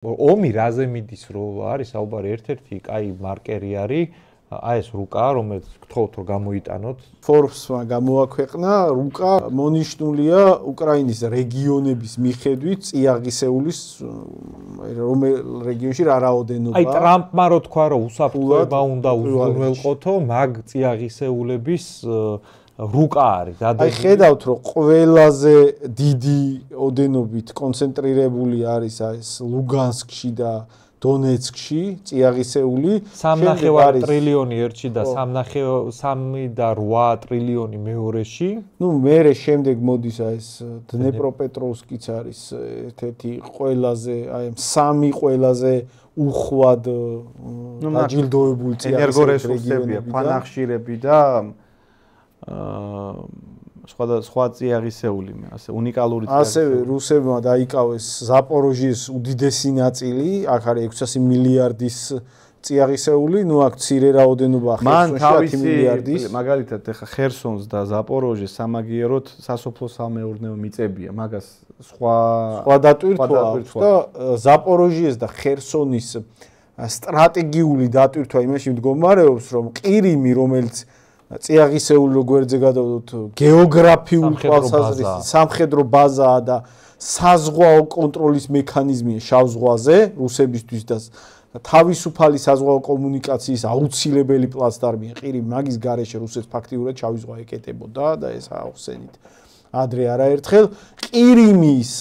ომი რაზე მიდის რომ არის საუბარი ერთ-ერთი კაი მარკერი არის აი ეს რუკა რომელიც გთხოვთ რომ გამოიტანოთ Forbes-მა გამოაქვეყნა რუკა მონიშნულია უკრაინის რეგიონების მიხედვით წიაღისეულის რომელ რეგიონში რა რაოდენობა აი ტრამპმა რო თქვა რომ უსაფრთხოება უნდა უზრუნველყოთო მაგ წიაღისეულების რუკა არის აი ხედავთ რომ ყველაზე დიდი ოდენობით კონცენტრირებული არის ეს ლუგანსკში და დონეცკში წიაღისეული 3.9 ტრილიონი ერთში და 3.8 ტრილიონი მეორეში ნუ მერე შემდეგ მოდის ეს დნეპროპეტროვსკიც არის ერთ-ერთი ყველაზე აი სამი ყველაზე უხვად დაჯილდოებული ენერგორესურსებია ქვანახშირები და სხვა წიაღისეული ასე უნიკალური ასევე რუსებმა დაიკავეს ზაპოროჟიეს უდიდესი ნაწილი აქ არის 600 მილიარდის წიაღისეული ნუ აქ მცირე რაოდენობა ხერსონში 10 მილიარდის მაგალითად ეხა ხერსონს და ზაპოროჟეს სამაგიეროდ სასოფლო-სამეურნეო მიწებია მაგას სხვა დატვირთვა აქვს და ზაპოროჟიეს და ხერსონის სტრატეგიული დატვირთვა იმაში მდგომარეობს რომ ყირიმი რომელიც წიაღისეული გვერდზე გადავდოთ გეოგრაფიულ თვალსაზრისით სამხედრო ბაზაა და საზღვაო კონტროლის მექანიზმია შავ ზღვაზე რუსებისთვის და თავისუფალი საზღვაო კომუნიკაციის აუცილებელი პლაცდარმია ყირიმი მაგის გარეშე რუსეთს ფაქტიურად შავი ზღვა ეკეტებოდა და ეს აახსენით ადრე არაერთხელ ყირიმის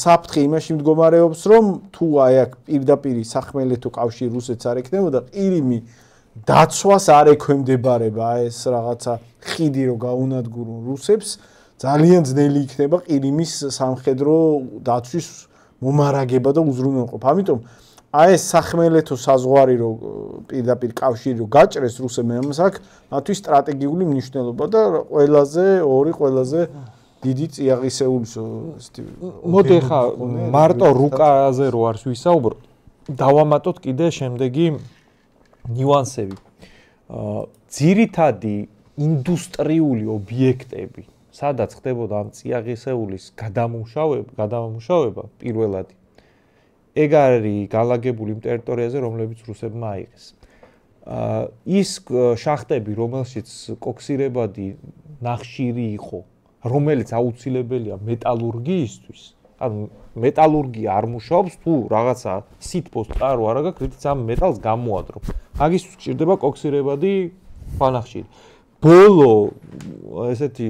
საფრთხე იმაში მდგომარეობს რომ თუ აი აქ პირდაპირ სახმელეთო კავშირი რუსეთს არ ეკნებოდა ყირიმი დაცვას არ ექვემდებარება ეს რაღაცა ხიდი რო გაუნადგურონ რუსებს ძალიან ძნელი იქნება ყირიმის სამხედრო დაცვის მომარაგება და უზრუნველყოფა. ამიტომ აი ეს სახმელეთო საზღვარი რო პირდაპირ კავშირი რო გაჭრეს რუსებმა ამას აქ მათთვის სტრატეგიული მნიშვნელობა და ყველაზე დიდი წიაღისეულის მოდი ხა მარტო რუკაზე რო არ ვისაუბროთ დავამატოთ კიდე შემდეგი ნიუანსები. ძირითადი ინდუსტრიული ობიექტები, სადაც ხდებოდა ამ წიაღისეულის გადამამუშავება პირველად. ეგ არის განლაგებული იმ ტერიტორიაზე, რომლებიც რუსებმა აიღეს. ის შახტები, რომელშიც კოქსირებადი ნახშირი იყო, რომელიც აუცილებელია მეტალურგიისთვის, ანუ მეტალურგია არ მუშაობს თუ რაღაცა სითბოს წყარო არ აქვს, რითიც ამ მეტალს გამოადრო. მაგისთვის გჭირდება კოქსირებადი ქვანახშირი. ბოლო ესეთი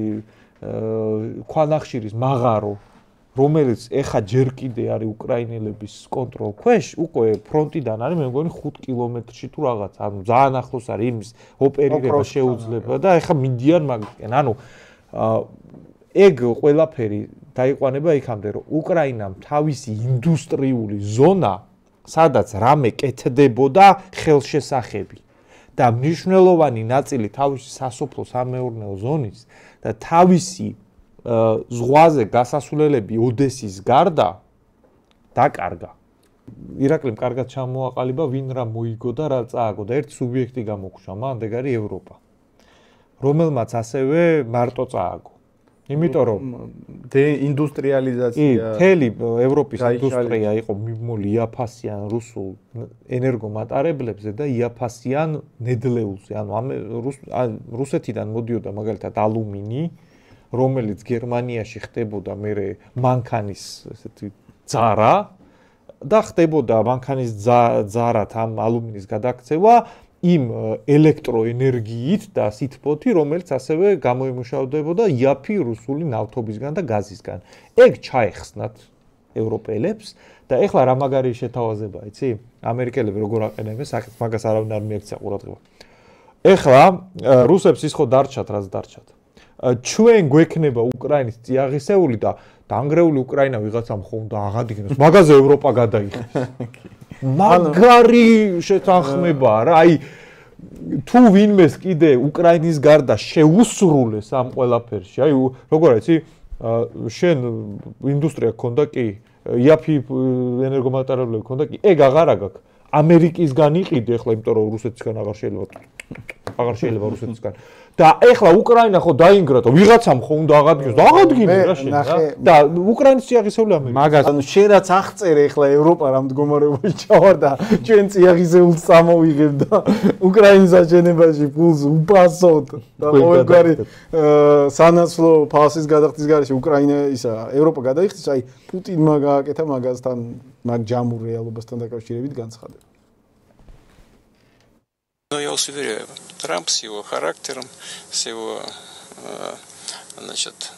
ქვანახშირის მაღარო, რომელიც ეხა ჯერ კიდე არის უკრაინელების კონტროლ ქვეშ, უკვე ფრონტიდან არის, მე მგონი 5 კილომეტრში თუ რაღაც, ანუ ძალიან ახლოს არის იმის ოპერირება შეუძლება და ეხა მიდიან მაგისკენ. ანუ ეგ ყველაფერი დაიყვანება იქამდე, რომ უკრაინამ თავისი ინდუსტრიული ზონა, სადაც რამე კეთდებოდა ხელშესახები და მნიშვნელოვანი ნაწილი თავისი სასოფლო-სამეურნეო ზონის და თავისი ზღვაზე გასასვლელები ოდესის გარდა დაკარგა. ირაკლიმ კარგად ჩამოაყალიბა, ვინ რა მოიგო და რა წააგო და ერთ სუბიექტი გამოგუშვა, მანდ ეგ არის ევროპა, რომელმაც ასევე მარტო წააგო. იმიტომ რომ დეინდუსტრიალიზაცია მთელი ევროპის ინდუსტრია იყო მიმული იაფასიან რუსულ ენერგომატარებლებზე და იაფასიან ნედლეულზე. ანუ რუსეთიდან მოდიოდა მაგალითად ალუმინი, რომელიც გერმანიაში ხდებოდა მერე მანქანის ესეთი ძარა და ხდებოდა მანქანის ძარად ამ ალუმინის გადაქცევა იმ ელექტროენერგიით და სითბოთი, რომელიც ასევე გამოიმუშავდებოდა იაფი რუსული ნავთობისგან და გაზისგან. ეგ ჩაეხსნათ ევროპელებს და ეხლა რა მაგარი შეთავაზება, იცი? ამერიკელები როგორ აყენებენ საკითხს, მაგას არავინ არ მიექცია ყურადღება. ეხლა რუსებს ის ხო დარჩათ, რაც დარჩათ. ჩვენ გვექნება უკრაინის წიაღისეული და დანგრეული უკრაინა ვიღაცამ ხო უნდა აღადგინოს. მაგაზე ევროპა გადაიხეს. მაგარი შეთანხმებაა რა, აი თუ ვინმეს კიდე უკრაინის გარდა შეუსრულეს ამ ყველაფერში, აი როგორ არის, შენ ინდუსტრია გქონდა კი, იაფი ენერგომატარებლები გქონდა კი, ეგ აღარა გაქვს. ამერიკისგან იყიდე ახლა, იმიტომ რომ რუსეთისგან აღარ შეიძლება. აღარ შეიძლება რუსეთისგან. და ეხლა უკრაინა ხო დაინგრა და ვიღაცამ ხო უნდა აღადგინოს და აღადგინე რა შენ და უკრაინის წიაღისეული ამერიკა. მაგას ანუ შენ რაც აღწერე ეხლა ევროპა რა მდგომარეობაში ჩავარდა ჩვენ წიაღისეულს წამოვიღებ და უკრაინის აჩენებაში ფულს უპასოთ და ყოველგვარი სანაცვლო ფასის გადახდის გარეშე უკრაინა ისა ევროპა გადაიხდის აი პუტინმა გააკეთა მაგასთან მაგ ჯამურ რეალობასთან დაკავშირებით განცხადება. Но я вас уверяю, Трамп с его характером, с его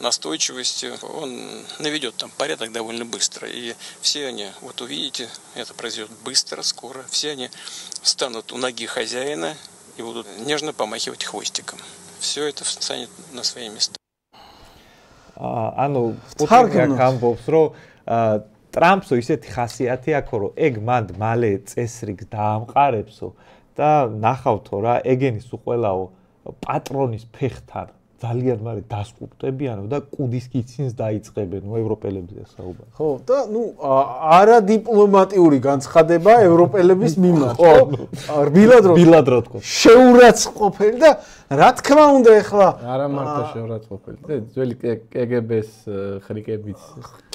настойчивостью, он наведет там порядок довольно быстро. И все они, вот увидите, это произойдет быстро, скоро. Все они встанут у ноги хозяина и будут нежно помахивать хвостиком. Все это встанет на свои места. ანუ პუტინი ამბობს, რომ ტრამპსო ისეთი ხასიათი აქვს, რომ ეგ მანდ მალე წესრიგს დაამყარებსო და ნახავთო რა, ეგენის უყველაო პატრონის ფეხთან ძალიან მალე დასკუპტებიანო და კუდის კიცინს დაიწყებენ ევროპელებზე საუბარი. ხო, და ნუ არა დიპლომატიური განცხადება ევროპელების მიმართ, ხო? რბილად რო თქო. შეურაცხყოფელი და რა თქმა უნდა ეხლა არა მარტო შეურაცხყოფელი, ძველი KGB-ს ხრიკებიც.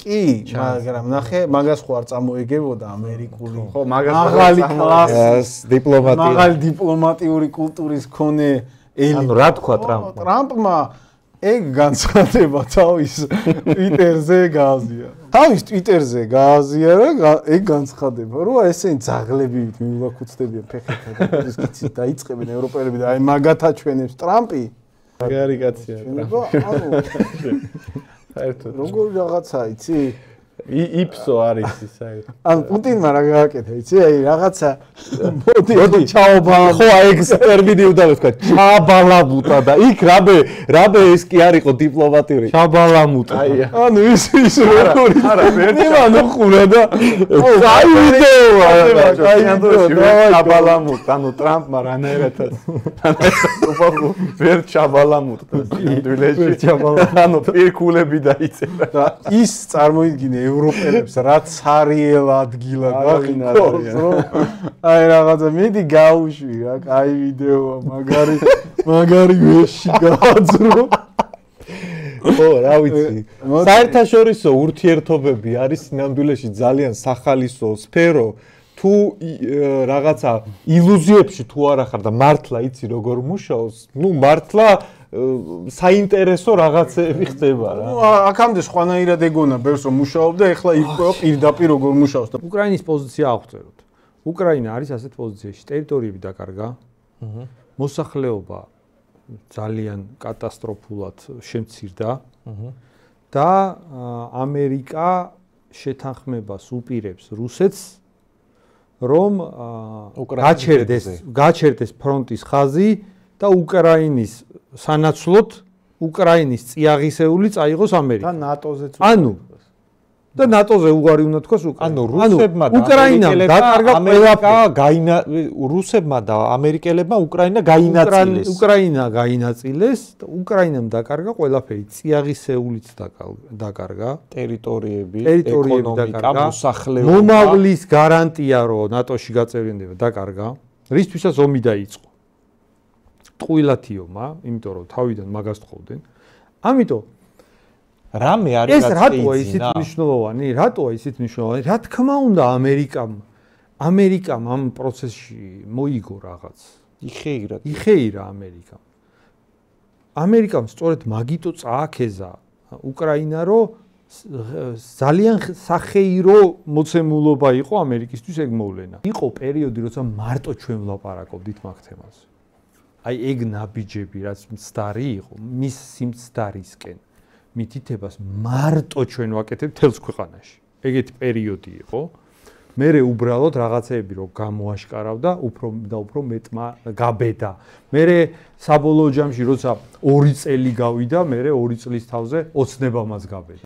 კი, მაგრამ ნახე, მაგას ხო არ წამოეგებოდა ამერიკული. ხო, მაგას მაღალი კლასის დიპლომატია. მაღალი დიპლომატიური კულტურის მქონე ანუ რა თქვა ტრამპმა? ტრამპმა ეგ განცხადება თავის ტვიტერზე გააზია. თავის ტვიტერზე გააზიარა ეგ განცხადება, რომ ესენი ძაღლებივით მიულაქუცდებიან ფეხებთან და კუდის კიცით დაიწყებენ ევროპელები და აი მაგათ აჩვენებს ტრამპი. მაგარი კაცია ტრამპი. ანუ საერთოდ როგორ რაღაცა იცი? იფსო არის ის აი. ან პუტინმა რა გააკეთა, იცი? აი რაღაცა მოდი ჩაობალა. ხო, აი ეს ტერმინი უნდა ვთქვა, ჩაბალამუტა და იქ რაბე ეს კი არ იყო დიპლომატიური. ჩაბალამუტა. ანუ ის როგორი? არა, მან უყურა და აი ვიდეოა. ჩაბალამუტა, ანუ ტრამპმა რანაირადაც. ვერ ჩაბალამუტა. ინდვილეში ჩაბალამუტა. ანუ პირკულები დაიწერა. და ის წარმოიდგინე ევროპელებს რა ცარიელ ადგილად აღინახავს რომ აი რაღაცა მიდი გაუშვი რა კაი ვიდეოა მაგარი ვეში გააძრო ხო რა ვიცი საერთაშორისო ურთიერთობები არის სინამდვილეში ძალიან სახალისო სფერო თუ რაღაცა ილუზიებში თუ არ ახარ და მართლა იცი როგორ მუშაობს ნუ მართლა საინტერესო რაღაცები ხდება რა. აქამდე სხვანაირად ეგონა ბევრს რომ მუშაობდა, ეხლა ირკვევა პირდაპირ როგორ მუშაობს და უკრაინის პოზიცია აღწეროთ. უკრაინა არის ასეთ პოზიციაში, ტერიტორიები დაკარგა. მოსახლეობა ძალიან კატასტროფულად შემცირდა. და ამერიკა შეთანხმებას უპირებს რუსეთს რომ გაჩერდეს ფრონტის ხაზი და უკრაინის სანაცვლოდ უკრაინის წიაღისეული წაიღოს ამერიკა. და ნატოზე ანუ და ნატოზე უარი უნდა თქვას უკრაინა. ანუ რუსებმა და რუსებმა და ამერიკელებმა უკრაინა გაინაწილეს. უკრაინა გაინაწილეს და უკრაინამ დაკარგა ყველაფერი. წიაღისეულიც დაკარგა, ტერიტორიები, ეკონომიკა, მოსახლეობა. მომავლის გარანტია რომ ნატოში გაწევრიანდება დაკარგა. რისთვისაც ომი დაიწყო. ტყუილათი ომა, იმიტომ რომ თავიდან მაგას თხოვდნენ. ამიტომ რამე არის ეს რატოა ისეთ მნიშვნელოვანი? რატოა ისეთ მნიშვნელოვანი? რა თქმა უნდა ამერიკამ ამ პროცესში მოიგო რაღაც. იხეირა ამერიკამ. ამერიკამ სწორედ მაგიტო წააქეზა უკრაინა რომ ძალიან სახეირო მოცემულობა იყო ამერიკისთვის ეგ მოვლენა. იყო პერიოდი როცა მარტო ჩვენ ვლაპარაკობდით მაგ თემაზე. აი ეგ ნაბიჯები რაც მცდარი იყო მის სიმცდარისკენ მითითებას მარტო ჩვენ ვაკეთებ თელს ქვეყანაში ეგეთი პერიოდი იყო მერე უბრალოდ რაღაცეები რო გამოაშკარავდა უფრო მეტმა გაბედა მერე საბოლოო ჯამში როცა 2 წელი გავიდა მერე 2 წლის თავზე ოცნებამაც გაბედა